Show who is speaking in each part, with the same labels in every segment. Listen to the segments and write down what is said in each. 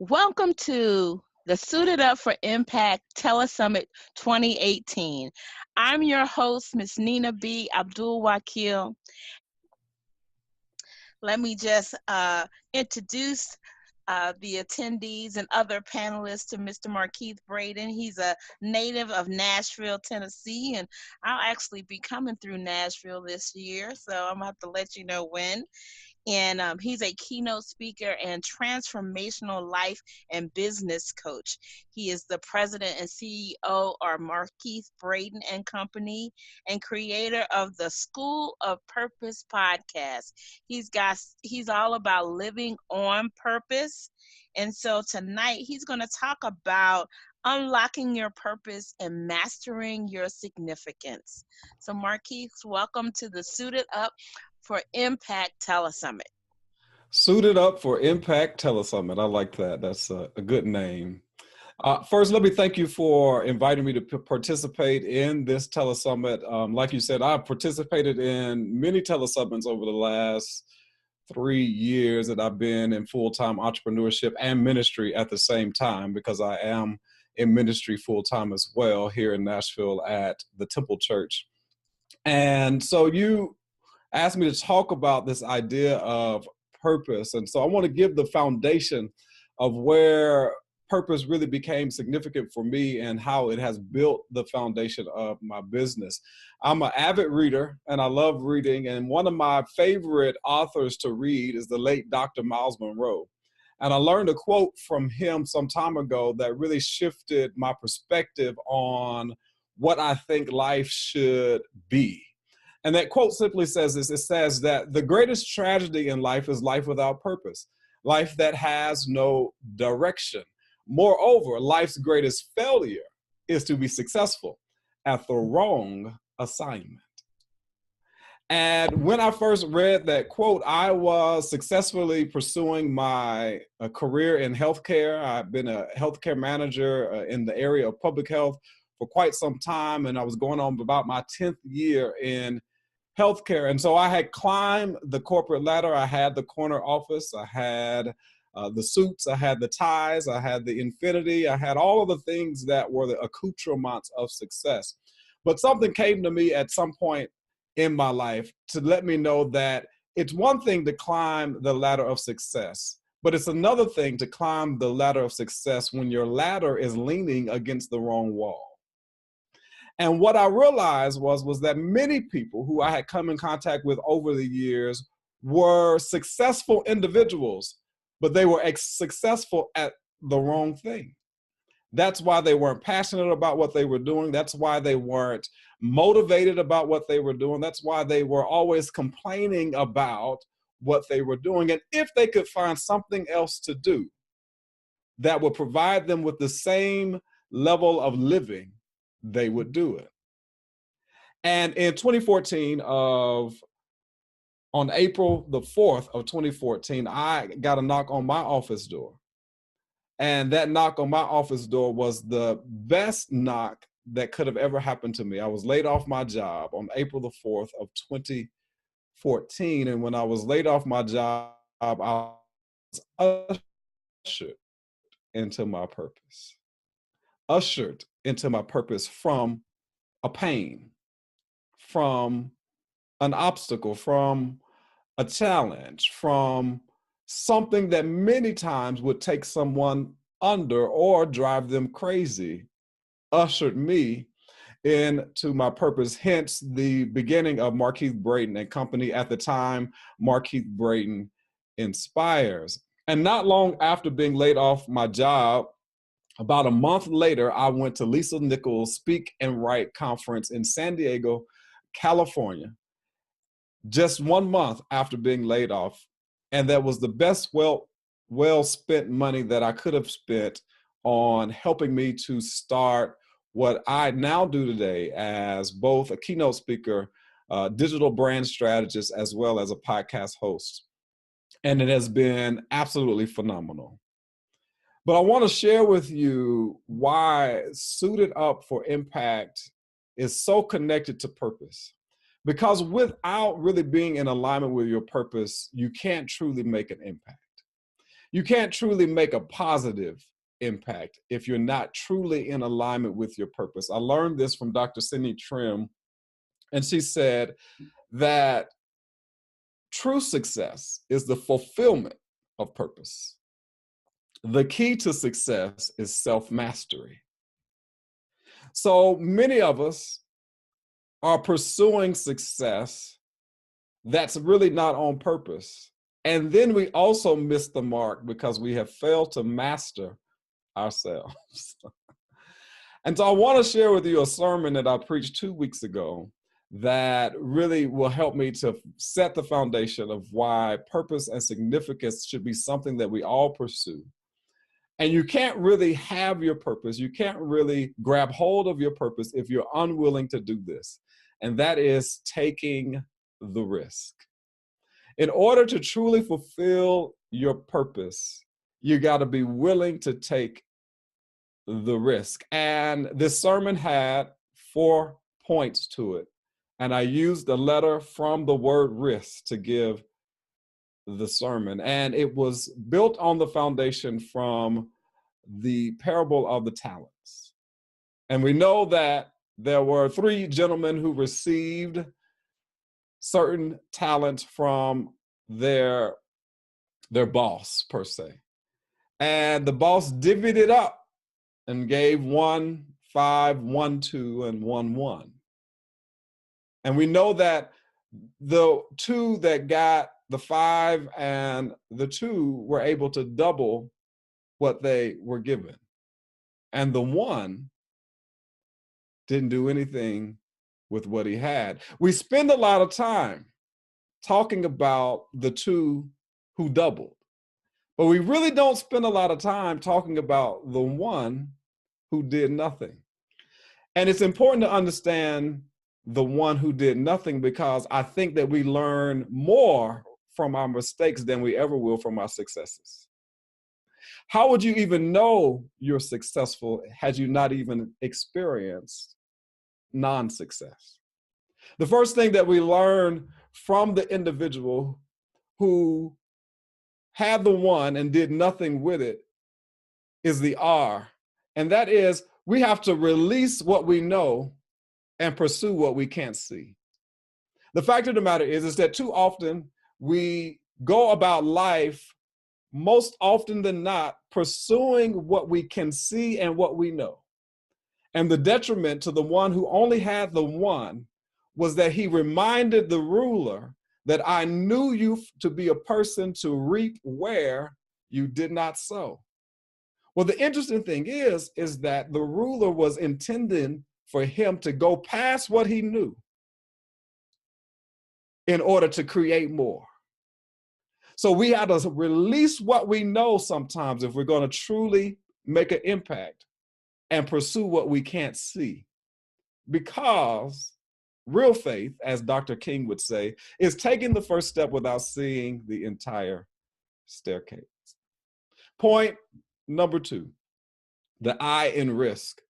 Speaker 1: Welcome to the Suited Up for Impact Telesummit 2018. I'm your host, Miss Nina B. Abdul-Wakeel. Let me just introduce the attendees and other panelists to Mr. Markeith Braden. He's a native of Nashville, Tennessee, and I'll actually be coming through Nashville this year, so I'm going to have to let you know when. And he's a keynote speaker and transformational life and business coach. He is the president and CEO of Markeith, Braden and Company, and creator of the School of Purpose podcast. He's all about living on purpose. And so tonight he's going to talk about unlocking your purpose and mastering your significance. So Markeith, welcome to the Suited Up for Impact Telesummit.
Speaker 2: Suited Up for Impact Telesummit. I like that. That's a good name. First, let me thank you for inviting me to participate in this telesummit. Like you said, I've participated in many telesummits over the last 3 years that I've been in full-time entrepreneurship and ministry at the same time, because I am in ministry full-time as well here in Nashville at the Temple Church. And so you asked me to talk about this idea of purpose. And so I want to give the foundation of where purpose really became significant for me and how it has built the foundation of my business. I'm an avid reader and I love reading. And one of my favorite authors to read is the late Dr. Miles Monroe. And I learned a quote from him some time ago that really shifted my perspective on what I think life should be. And that quote simply says this: it says that the greatest tragedy in life is life without purpose, life that has no direction. Moreover, life's greatest failure is to be successful at the wrong assignment. And when I first read that quote, I was successfully pursuing my career in healthcare. I've been a healthcare manager in the area of public health for quite some time, and I was going on about my 10th year in healthcare. And so I had climbed the corporate ladder. I had the corner office, I had the suits, I had the ties, I had the infinity, I had all of the things that were the accoutrements of success. But something came to me at some point in my life to let me know that it's one thing to climb the ladder of success, but it's another thing to climb the ladder of success when your ladder is leaning against the wrong wall. And what I realized was that many people who I had come in contact with over the years were successful individuals, but they were successful at the wrong thing. That's why they weren't passionate about what they were doing. That's why they weren't motivated about what they were doing. That's why they were always complaining about what they were doing. And if they could find something else to do that would provide them with the same level of living, they would do it. And in 2014, on April the 4th of 2014, I got a knock on my office door. And that knock on my office door was the best knock that could have ever happened to me. I was laid off my job on April the 4th of 2014. And when I was laid off my job, I was ushered into my purpose. Ushered into my purpose from a pain, from an obstacle, from a challenge, from something that many times would take someone under or drive them crazy, ushered me into my purpose, hence the beginning of Markeith, Braden and Company. At the time, Markeith Braden Inspires. And not long after being laid off my job, about a month later, I went to Lisa Nichols' Speak and Write conference in San Diego, California, just 1 month after being laid off. And that was the best well spent money that I could have spent on helping me to start what I now do today as both a keynote speaker, digital brand strategist, as well as a podcast host. And it has been absolutely phenomenal. But I want to share with you why Suited Up for Impact is so connected to purpose. Because without really being in alignment with your purpose, you can't truly make an impact. You can't truly make a positive impact if you're not truly in alignment with your purpose. I learned this from Dr. Cindy Trim, and she said that true success is the fulfillment of purpose. The key to success is self-mastery. So many of us are pursuing success that's really not on purpose. And then we also miss the mark because we have failed to master ourselves. And so I want to share with you a sermon that I preached 2 weeks ago that really will help me to set the foundation of why purpose and significance should be something that we all pursue. And you can't really have your purpose, you can't really grab hold of your purpose if you're unwilling to do this. And that is taking the risk. In order to truly fulfill your purpose, you got to be willing to take the risk. And this sermon had 4 points to it. And I used a letter from the word risk to give the sermon. And it was built on the foundation from the parable of the talents. And we know that there were 3 gentlemen who received certain talents from their boss, per se. And the boss divvied it up and gave 1 5, 1 2, and 1 1. And we know that the 2 that got the 5 and the 2 were able to double what they were given. And the 1 didn't do anything with what he had. We spend a lot of time talking about the 2 who doubled, but we really don't spend a lot of time talking about the 1 who did nothing. And it's important to understand the 1 who did nothing, because I think that we learn more from our mistakes than we ever will from our successes. How would you even know you're successful had you not even experienced non-success? The first thing that we learn from the individual who had the 1 and did nothing with it is the R. And that is, we have to release what we know and pursue what we can't see. The fact of the matter is that too often we go about life, most often than not, pursuing what we can see and what we know. And the detriment to the one who only had the 1 was that he reminded the ruler that I knew you to be a person to reap where you did not sow. Well, the interesting thing is that the ruler was intending for him to go past what he knew in order to create more. So we have to release what we know sometimes if we're going to truly make an impact and pursue what we can't see. Because real faith, as Dr. King would say, is taking the first step without seeing the entire staircase. Point number 2, the I in risk.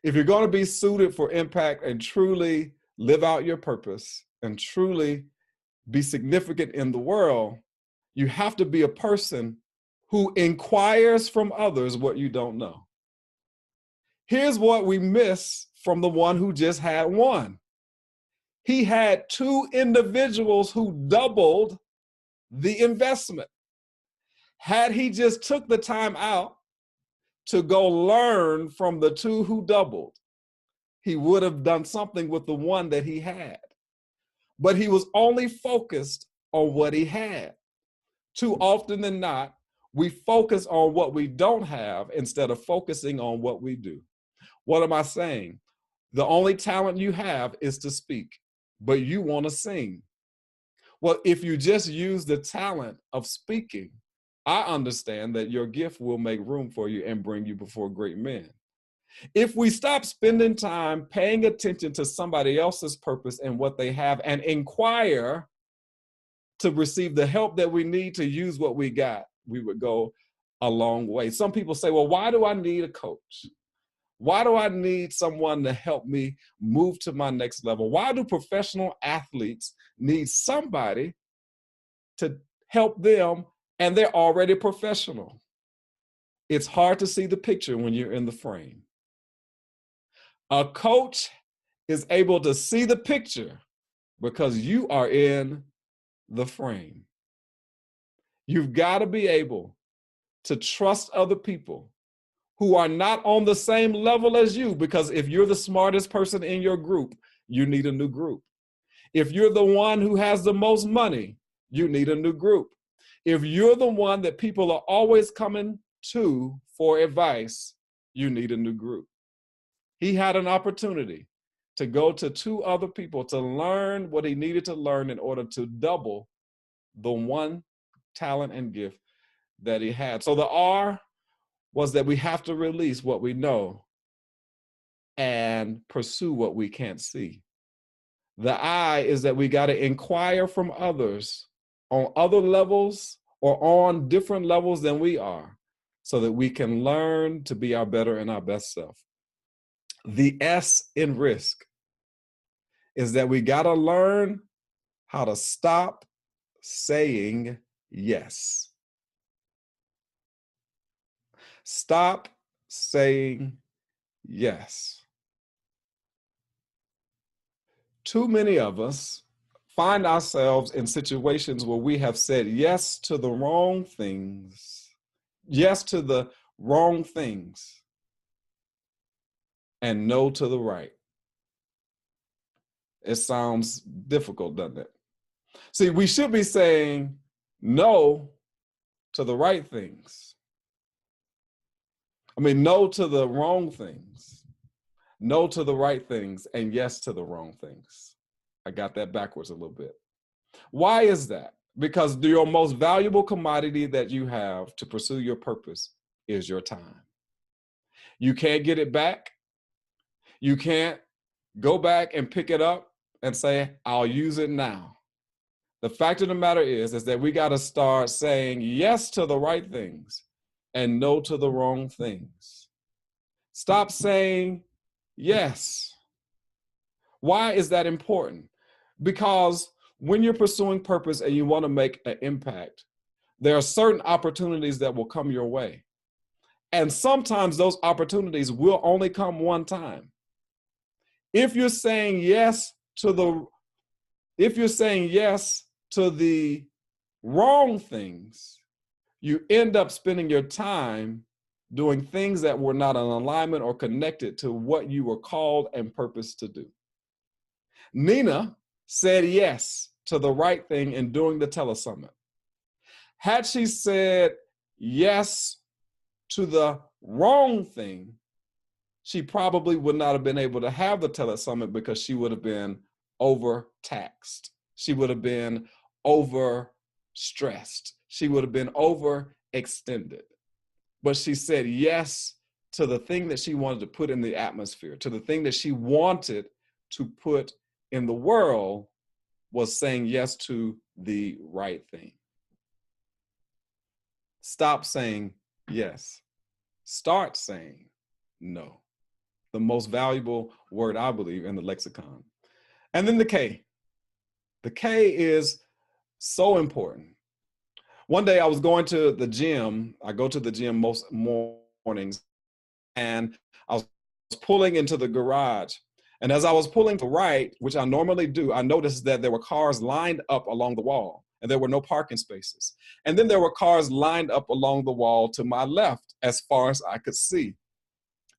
Speaker 2: If you're going to be suited for impact and truly live out your purpose and truly be significant in the world, you have to be a person who inquires from others what you don't know. Here's what we miss from the one who just had 1. He had 2 individuals who doubled the investment. Had he just took the time out to go learn from the 2 who doubled, he would have done something with the 1 that he had. But he was only focused on what he had. Too often than not, we focus on what we don't have instead of focusing on what we do. What am I saying? The only talent you have is to speak, but you want to sing. Well, if you just use the talent of speaking, I understand that your gift will make room for you and bring you before great men. If we stop spending time paying attention to somebody else's purpose and what they have and inquire to receive the help that we need to use what we got, we would go a long way. Some people say, well, why do I need a coach? Why do I need someone to help me move to my next level? Why do professional athletes need somebody to help them and they're already professional. It's hard to see the picture when you're in the frame. A coach is able to see the picture because you are in the frame. You've got to be able to trust other people who are not on the same level as you, because if you're the smartest person in your group, you need a new group. If you're the one who has the most money, you need a new group. If you're the one that people are always coming to for advice, you need a new group. He had an opportunity to go to 2 other people to learn what he needed to learn in order to double the one talent and gift that he had. So the R was that we have to release what we know and pursue what we can't see. The I is that we got to inquire from others on other levels or on different levels than we are, so that we can learn to be our better and our best self. The S in risk is that we got to learn how to stop saying yes. Stop saying yes. Too many of us find ourselves in situations where we have said yes to the wrong things, yes to the wrong things, and no to the right. It sounds difficult, doesn't it? See, we should be saying no to the right things. I mean, no to the wrong things, no to the right things, and yes to the wrong things. I got that backwards a little bit. Why is that? Because your most valuable commodity that you have to pursue your purpose is your time. You can't get it back. You can't go back and pick it up and say, I'll use it now. The fact of the matter is that we got to start saying yes to the right things and no to the wrong things. Stop saying yes. Why is that important? Because when you're pursuing purpose and you want to make an impact, there are certain opportunities that will come your way. And sometimes those opportunities will only come one time. If you're saying yes to the wrong things, you end up spending your time doing things that were not in alignment or connected to what you were called and purposed to do. Nina said yes to the right thing in doing the telesummit. Had she said yes to the wrong thing, she probably would not have been able to have the telesummit because she would have been overtaxed. She would have been overstressed. She would have been overextended. But she said yes to the thing that she wanted to put in the atmosphere, to the thing that she wanted to put in the world, was saying yes to the right thing. Stop saying yes. Start saying no. The most valuable word, I believe, in the lexicon. And then the K. The K is so important. One day I was going to the gym. I go to the gym most mornings, and I was pulling into the garage. And as I was pulling to the right, which I normally do, I noticed that there were cars lined up along the wall, and there were no parking spaces. And then there were cars lined up along the wall to my left as far as I could see.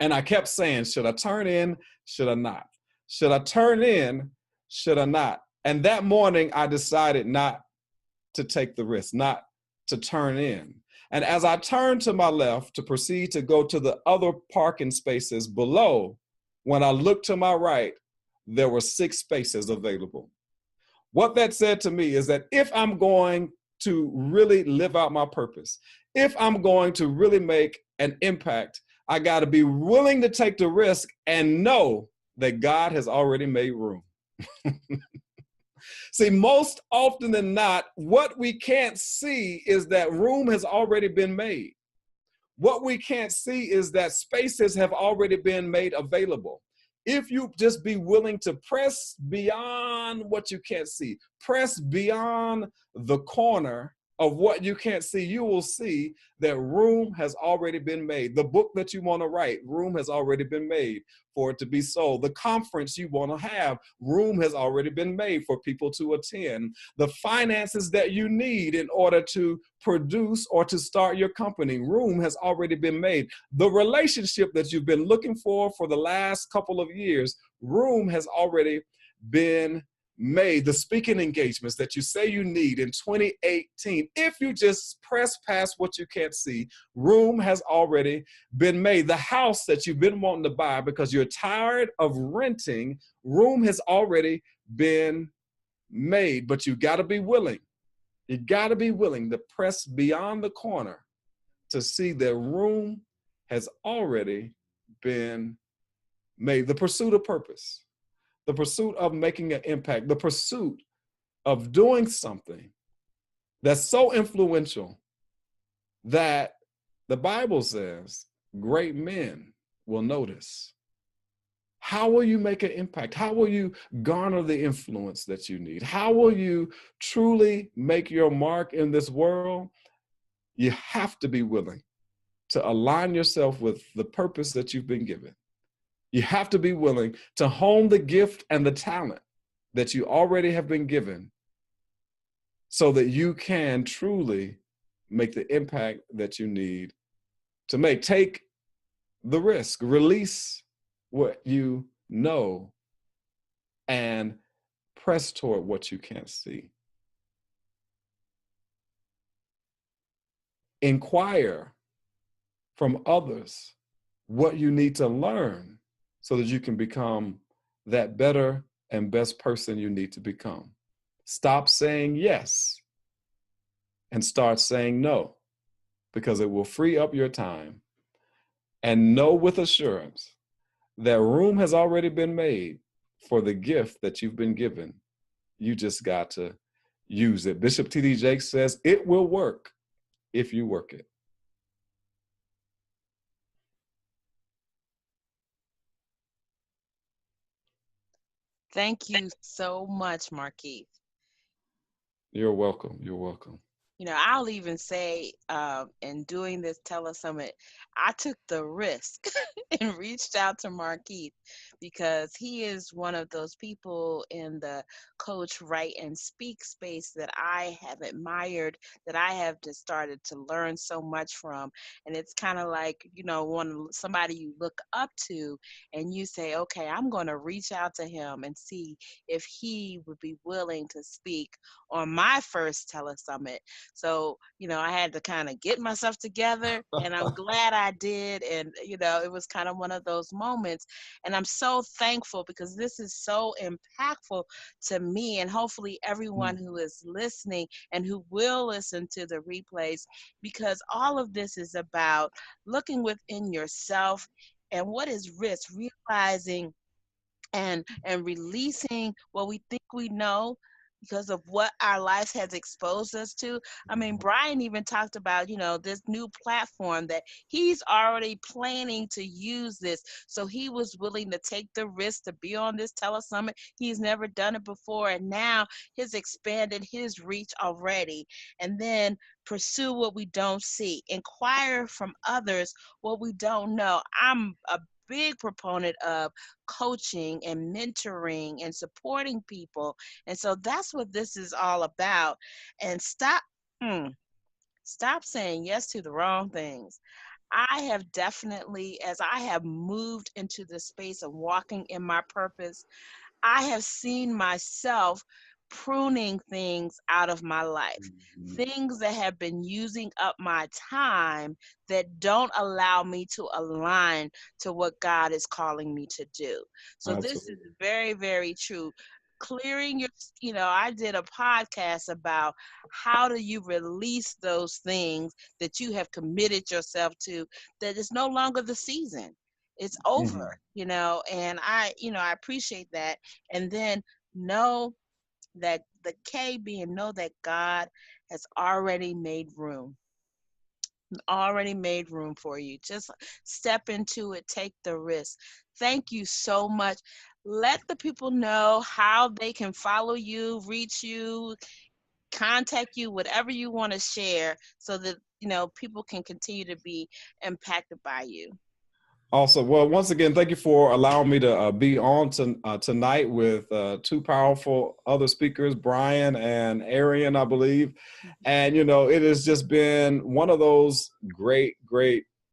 Speaker 2: And I kept saying, should I turn in? Should I not? Should I turn in? Should I not? And that morning, I decided not to take the risk, not to turn in. And as I turned to my left to proceed to go to the other parking spaces below, when I looked to my right, there were 6 spaces available. What that said to me is that if I'm going to really live out my purpose, if I'm going to really make an impact, I got to be willing to take the risk and know that God has already made room. See, most often than not, what we can't see is that room has already been made. What we can't see is that spaces have already been made available. If you just be willing to press beyond what you can't see, press beyond the corner of what you can't see, you will see that room has already been made. The book that you want to write, room has already been made for it to be sold. The conference you want to have, room has already been made for people to attend. The finances that you need in order to produce or to start your company, room has already been made. The relationship that you've been looking for the last couple of years, room has already been made. The speaking engagements that you say you need in 2018, if you just press past what you can't see, room has already been made. The house that you've been wanting to buy because you're tired of renting, room has already been made. But you got to be willing. You got to be willing to press beyond the corner to see that room has already been made. The pursuit of purpose, the pursuit of making an impact, the pursuit of doing something that's so influential that the Bible says great men will notice. How will you make an impact? How will you garner the influence that you need? How will you truly make your mark in this world? You have to be willing to align yourself with the purpose that you've been given. You have to be willing to hone the gift and the talent that you already have been given so that you can truly make the impact that you need to make. Take the risk, release what you know, and press toward what you can't see. Inquire from others what you need to learn so that you can become that better and best person you need to become. Stop saying yes and start saying no, because it will free up your time. And know with assurance that room has already been made for the gift that you've been given. You just got to use it. Bishop T.D. Jakes says it will work if you work it.
Speaker 1: Thank you so much, Markeith.
Speaker 2: You're welcome. You're welcome.
Speaker 1: I'll even say, in doing this telesummit, I took the risk and reached out to Markeith because he is one of those people in the coach, write, and speak space that I have admired, that I have just started to learn so much from. And it's kind of like, when somebody you look up to and you say, okay, I'm going to reach out to him and see if he would be willing to speak on my first telesummit. So, I had to kind of get myself together, and I'm glad I did. And, it was kind of one of those moments. And I'm so thankful because this is so impactful to me and hopefully everyone who is listening and who will listen to the replays, because all of this is about looking within yourself and what is risk, realizing and releasing what we think we know because of what our life has exposed us to. I mean, Brian even talked about, this new platform that he's already planning to use this. So he was willing to take the risk to be on this telesummit. He's never done it before, and now he's expanded his reach already. And then pursue what we don't see, inquire from others what we don't know. I'm a big proponent of coaching and mentoring and supporting people. And so that's what this is all about. And stop saying yes to the wrong things. I have definitely, as I have moved into the space of walking in my purpose, I have seen myself pruning things out of my life, things that have been using up my time that don't allow me to align to what God is calling me to do. So this is
Speaker 2: Absolutely.
Speaker 1: very, very true. Clearing your, I did a podcast about how do you release those things that you have committed yourself to, that is no longer the season. It's over, and I appreciate that. And then know that the K being know that God has already made room for you. Just step into it, take the risk. Thank you so much. Let the people know how they can follow you, reach you, contact you, whatever you want to share, so that, you know, people can continue to be impacted by you.
Speaker 2: Awesome. Well, once again, thank you for allowing me to be on tonight with two powerful other speakers, Brian and Arian, I believe. And, you know, it has just been one of those great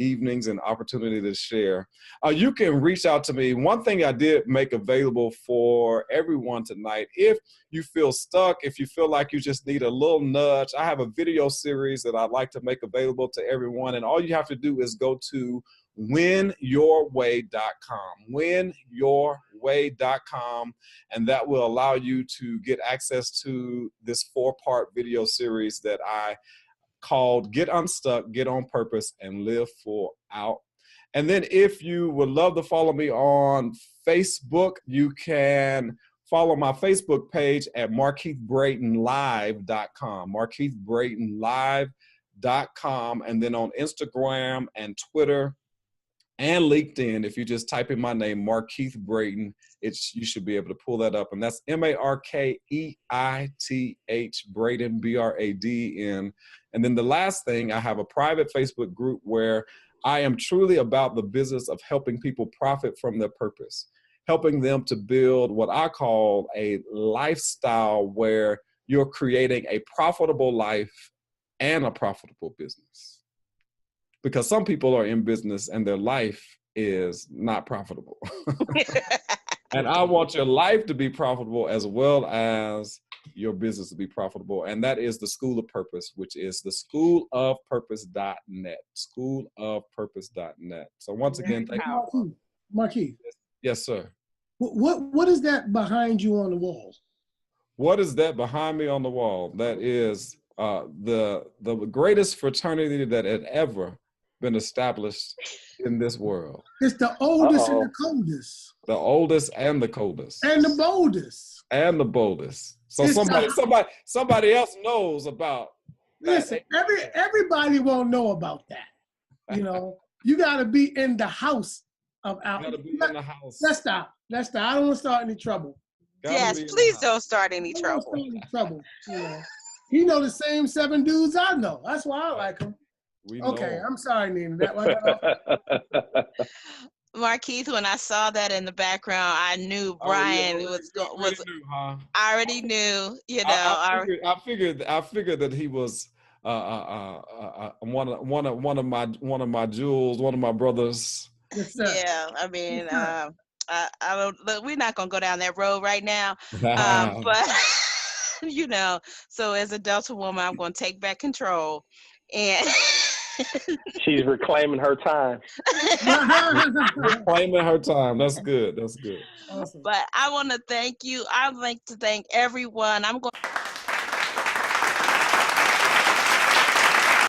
Speaker 2: evenings and opportunity to share. You can reach out to me. One thing I did make available for everyone tonight, if you feel stuck, if you feel like you just need a little nudge, I have a video series that I'd like to make available to everyone. And all you have to do is go to winyourway.com, winyourway.com, and that will allow you to get access to this 4-part video series that I called Get Unstuck, Get On Purpose, and Live Full Out. And then if you would love to follow me on Facebook, you can follow my Facebook page at markeithbradenlive.com, markeithbradenlive.com, and then on Instagram and Twitter and LinkedIn, if you just type in my name, Markeith Braden, you should be able to pull that up. And that's Markeith Braden, Braden. And then the last thing, I have a private Facebook group where I am truly about the business of helping people profit from their purpose, helping them to build what I call a lifestyle where you're creating a profitable life and a profitable business. Because some people are in business and their life is not profitable. And I want your life to be profitable as well as your business to be profitable. And that is the School of Purpose, which is the schoolofpurpose.net, schoolofpurpose.net. So once again, thank you.
Speaker 3: Markeith.
Speaker 2: Yes, sir.
Speaker 3: What is that behind you on the wall?
Speaker 2: What is that behind me on the wall? That is the greatest fraternity that had ever been established in this world.
Speaker 3: It's the oldest and the coldest.
Speaker 2: The oldest and the coldest.
Speaker 3: And the boldest.
Speaker 2: And the boldest. So somebody else knows about that.
Speaker 3: Listen, everybody won't know about that. You know, you gotta be in the house of our.
Speaker 2: You gotta be in the house.
Speaker 3: Let's stop. I don't want to start any trouble.
Speaker 1: Yes, please don't start any trouble.
Speaker 3: You know the same 7 dudes I know. That's why I like them. Okay, I'm sorry, Nina.
Speaker 1: Markeith, when I saw that in the background, I knew Brian was. I already knew. You know,
Speaker 2: I figured that he was one of my jewels, one of my brothers.
Speaker 1: Yeah, I mean, I don't. We're not gonna go down that road right now, but you know. So as a Delta woman, I'm gonna take back control, and.
Speaker 4: She's reclaiming her time.
Speaker 2: Reclaiming her time. That's good. That's good.
Speaker 3: Awesome.
Speaker 1: But I want to thank you. I'd like to thank everyone. I'm going.